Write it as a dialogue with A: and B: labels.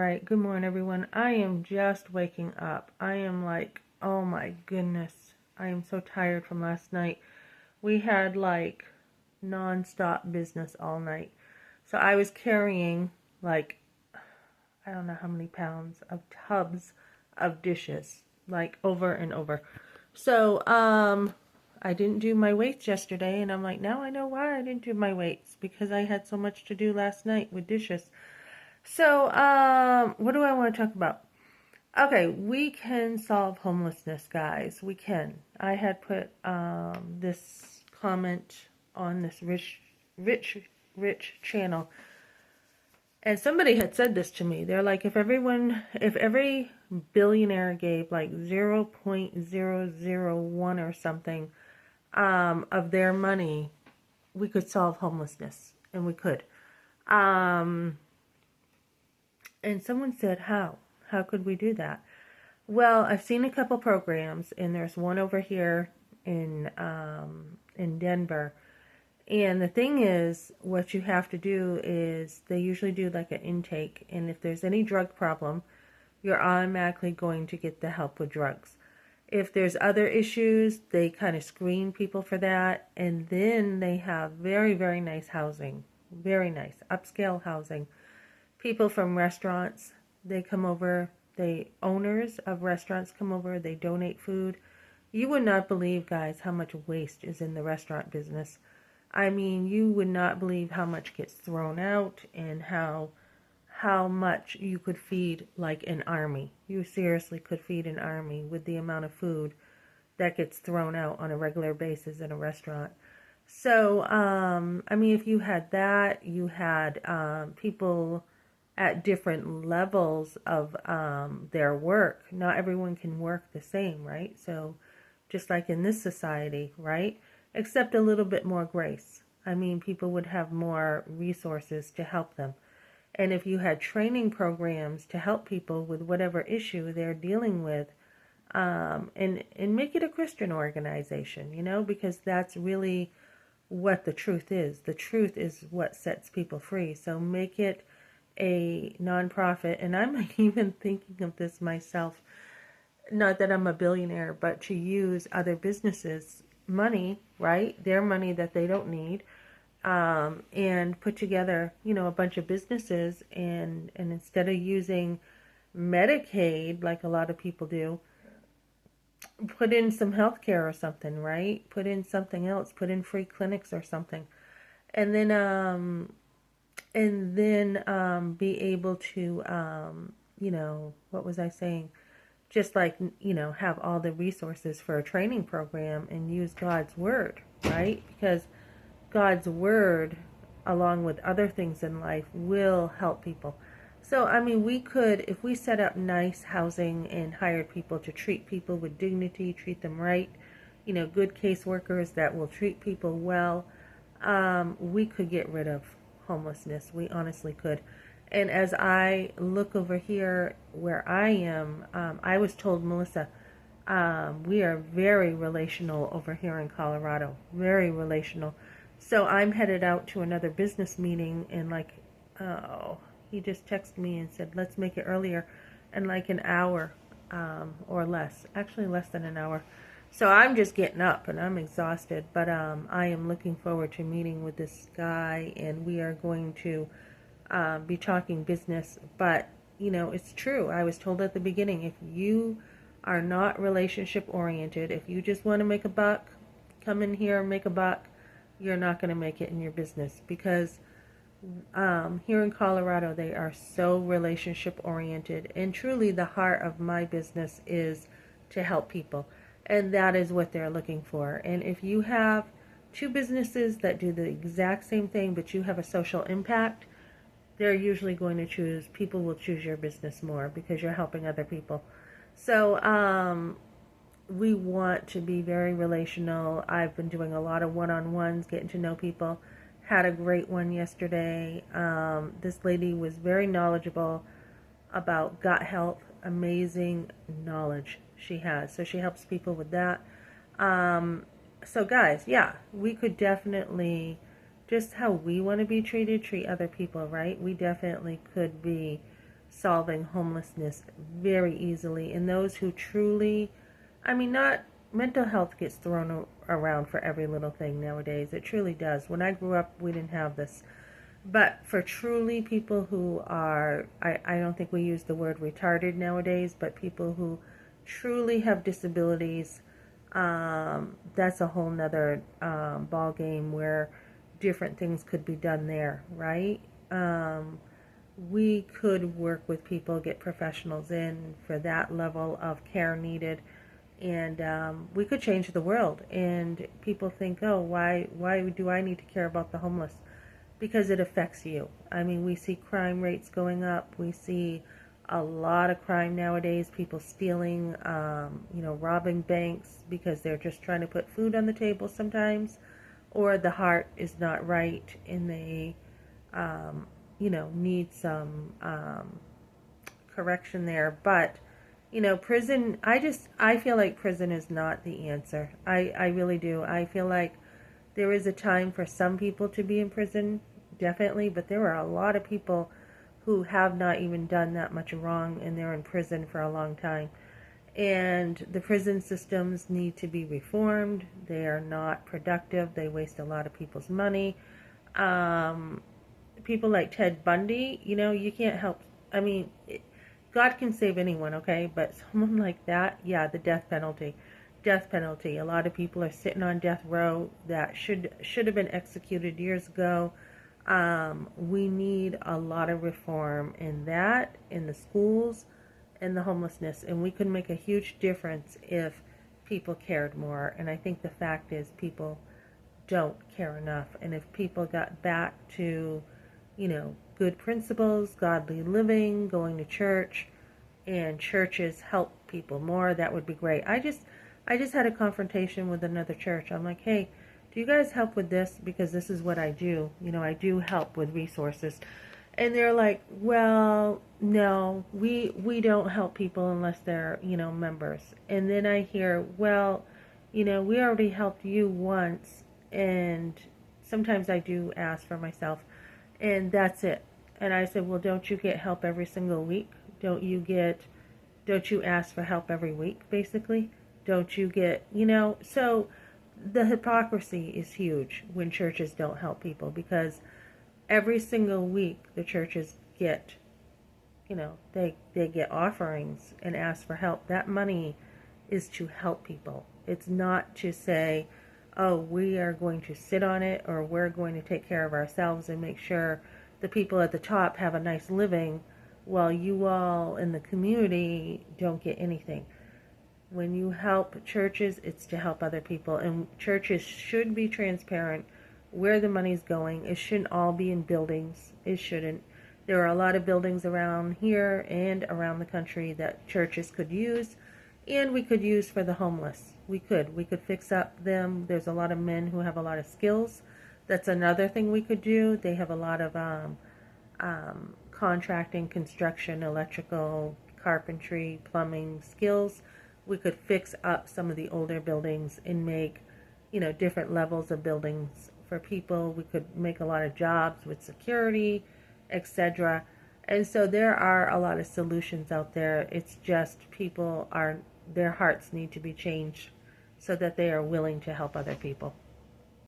A: Alright, good morning everyone. I am just waking up. I am like, oh my goodness. I am so tired from last night. We had like non-stop business all night. So I was carrying like, I don't know how many pounds of tubs of dishes, like over and over. So, I didn't do my weights yesterday and I'm like, now I know why I didn't do my weights because I had so much to do last night with dishes. So, what do I want to talk about? Okay, we can solve homelessness, guys. We can. I had put this comment on this rich channel, and somebody had said this to me. They're like, if every billionaire gave like 0.001 or something of their money, we could solve homelessness, and we could. Um, And someone said, how? How could we do that? Well, I've seen a couple programs, and there's one over here in Denver. And the thing is, what you have to do is they usually do like an intake, and if there's any drug problem, you're automatically going to get the help with drugs. If there's other issues, they kind of screen people for that, and then they have very, very nice housing, very nice upscale housing. People from restaurants, they come over, they owners of restaurants come over, they donate food. You would not believe, guys, how much waste is in the restaurant business. I mean, you would not believe how much gets thrown out and how much you could feed like an army. You seriously could feed an army with the amount of food that gets thrown out on a regular basis in a restaurant. So, I mean, if you had that, you had people at different levels of their work. Not everyone can work the same, right? So just like in this society, right? Except a little bit more grace. I mean, people would have more resources to help them. And if you had training programs to help people with whatever issue they're dealing with, and make it a Christian organization, because that's really what the truth is. The truth is what sets people free. So make it a nonprofit, and I'm even thinking of this myself, not that I'm a billionaire, but to use other businesses' money, right? Their money that they don't need, and put together, a bunch of businesses, and instead of using Medicaid like a lot of people do, put in some healthcare or something, right? Put in something else, put in free clinics or something. And then be able to what was I saying, just like have all the resources for a training program and use God's word, right? Because God's word, along with other things in life, will help people. So I mean, we could, if we set up nice housing and hired people to treat people with dignity, treat them right, good caseworkers that will treat people well, we could get rid of homelessness. We honestly could. And as I look over here where I am, I was told, Melissa, we are very relational over here in Colorado. Very relational. So I'm headed out to another business meeting in he just texted me and said, let's make it earlier, in like an hour or less. Actually, less than an hour. So I'm just getting up and I'm exhausted, but I am looking forward to meeting with this guy, and we are going to be talking business. But, it's true. I was told at the beginning, if you are not relationship oriented, if you just want to make a buck, come in here and make a buck, you're not going to make it in your business, because here in Colorado, they are so relationship oriented, and truly the heart of my business is to help people, and that is what they're looking for. And if you have two businesses that do the exact same thing, but you have a social impact, they're usually going to people will choose your business more because you're helping other people. So we want to be very relational. I've been doing a lot of one-on-ones, getting to know people. Had a great one yesterday. This lady was very knowledgeable about gut health. Amazing knowledge she has. So she helps people with that. So guys, yeah, we could definitely, just how we want to be treated, treat other people, right? We definitely could be solving homelessness very easily. And those who truly, I mean, not mental health gets thrown around for every little thing nowadays. It truly does. When I grew up, we didn't have this. But for truly people who are, I don't think we use the word retarded nowadays, but people who truly have disabilities, that's a whole nother ball game where different things could be done there, right? We could work with people, get professionals in for that level of care needed, and we could change the world. And people think, oh, why do I need to care about the homeless? Because it affects you. I mean, we see crime rates going up. We see a lot of crime nowadays. People stealing, robbing banks because they're just trying to put food on the table sometimes, or the heart is not right and they, need some correction there. But prison. I feel like prison is not the answer. I really do. I feel like there is a time for some people to be in prison, definitely, but there are a lot of people who have not even done that much wrong and they're in prison for a long time. And the prison systems need to be reformed. They are not productive. They waste a lot of people's money. People like Ted Bundy, you can't help. I mean, God can save anyone, okay? But someone like that, yeah, the death penalty. Death penalty. A lot of people are sitting on death row that should have been executed years ago. We need a lot of reform in that, in the schools, and the homelessness. And we could make a huge difference if people cared more. And I think the fact is people don't care enough. And if people got back to, good principles, godly living, going to church, and churches help people more, that would be great. I just had a confrontation with another church. I'm like, hey, do you guys help with this? Because this is what I do. I do help with resources. And they're like, well, no, we don't help people unless they're, members. And then I hear, well, we already helped you once. And sometimes I do ask for myself. And that's it. And I said, well, don't you get help every single week? Don't you ask for help every week, basically? Don't you get, so the hypocrisy is huge when churches don't help people, because every single week the churches get, they get offerings and ask for help. That money is to help people. It's not to say, oh, we are going to sit on it, or we're going to take care of ourselves and make sure the people at the top have a nice living while you all in the community don't get anything. When you help churches, it's to help other people. And churches should be transparent where the money's going. It shouldn't all be in buildings. It shouldn't. There are a lot of buildings around here and around the country that churches could use, and we could use for the homeless. We could fix up them. There's a lot of men who have a lot of skills. That's another thing we could do. They have a lot of contracting, construction, electrical, carpentry, plumbing skills. We could fix up some of the older buildings and make, different levels of buildings for people. We could make a lot of jobs with security, etc. And so there are a lot of solutions out there. It's just their hearts need to be changed so that they are willing to help other people.